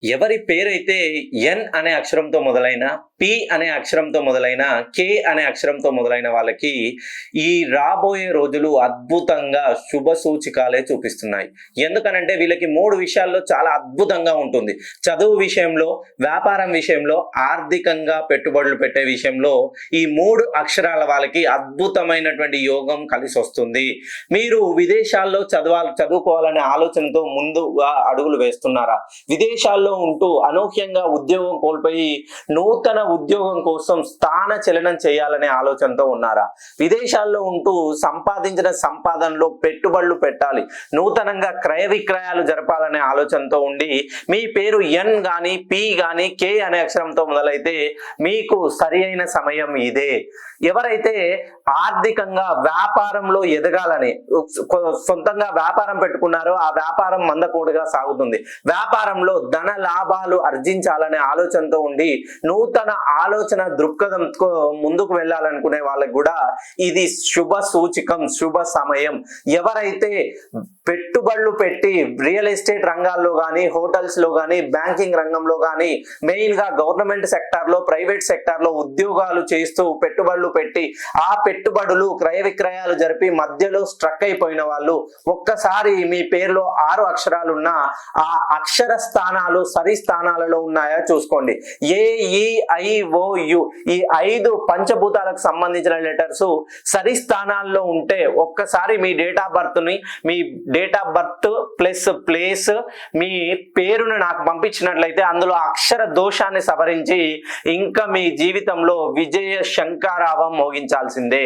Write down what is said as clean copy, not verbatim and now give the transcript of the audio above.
ఎవరి పేరైతే ఎన్ అనే అక్షరంతో మొదలైన, పి అనే అక్షరంతో మొదలైన, కే అనే అక్షరంతో మొదలైన వాళ్ళకి ఈ రాబోయే రోజులు అద్భుతంగా శుభ సూచికాలే చూపిస్తున్నాయి. ఎందుకనంటే వీళ్ళకి 3 విషయాల్లో చాలా అద్భుతంగా ఉంటుంది. చదువు విషయంలో, వ్యాపారం విషయంలో, ఆర్థికంగా పెట్టుబడులు పెట్టే విషయంలో ఈ 3 అక్షరాల వాళ్ళకి అద్భుతమైనటువంటి యోగం కలిసొస్తుంది. మీరు విదేశాల్లో చదువుకోవాలనే ఆలోచనతో ముందుగా అడుగులు వేస్తున్నారా? విదేశాల్లో ఉంటూ అనూహ్యంగా ఉద్యోగం కోల్పోయి నూతన ఉద్యోగం కోసం స్థాన చలనం చేయాలనే ఆలోచనతో ఉన్నారా? విదేశాల్లో ఉంటూ సంపాదించిన సంపాదనలో పెట్టుబడులు పెట్టాలి, నూతనంగా క్రయ విక్రయాలు జరపాలనే ఆలోచనతో ఉండి మీ పేరు ఎన్ గాని, పి గాని, కే అనే అక్షరంతో మొదలైతే మీకు సరి అయిన సమయం ఇదే. ఎవరైతే ఆర్థికంగా వ్యాపారంలో ఎదగాలని సొంతంగా వ్యాపారం పెట్టుకున్నారో ఆ వ్యాపారం మందకోడిగా సాగుతుంది. వ్యాపారంలో ధన లాభాలు ఆర్జించాలనే ఆలోచనతో ఉండి నూతన ఆలోచన దృక్పథంతో ముందుకు వెళ్ళాలనుకునే వాళ్ళకి కూడా ఇది శుభ సూచికం, శుభ సమయం. ఎవరైతే పెట్టుబడులు పెట్టి రియల్ ఎస్టేట్ రంగాల్లో కానీ, హోటల్స్ లో కానీ, బ్యాంకింగ్ రంగంలో కానీ, మెయిన్ గా గవర్నమెంట్ సెక్టార్ లో, ప్రైవేట్ సెక్టార్ లో ఉద్యోగాలు చేస్తూ పెట్టుబడులు పెట్టి ఆ పెట్టుబడులు క్రయ విక్రయాలు జరిపి మధ్యలో స్ట్రక్ అయిపోయిన వాళ్ళు ఒక్కసారి మీ పేరులో 6 అక్షరాలున్న ఆ అక్షర స్థానాలు సరి స్థానాలలో ఉన్నాయా చూసుకోండి. ఏ, ఈ, ఐ, ఓ, యు ఈ 5 పంచభూతాలకు సంబంధించిన లెటర్స్ సరి స్థానాల్లో ఉంటే ఒక్కసారి మీ డేట్ ఆఫ్ బర్త్ ని, మీ date of birth plus place, మీ పేరును నాకు పంపించినట్లయితే అందులో అక్షర దోషాన్ని సవరించి ఇంకా మీ జీవితంలో విజయ శంఖారావం మోగించాల్సిందే.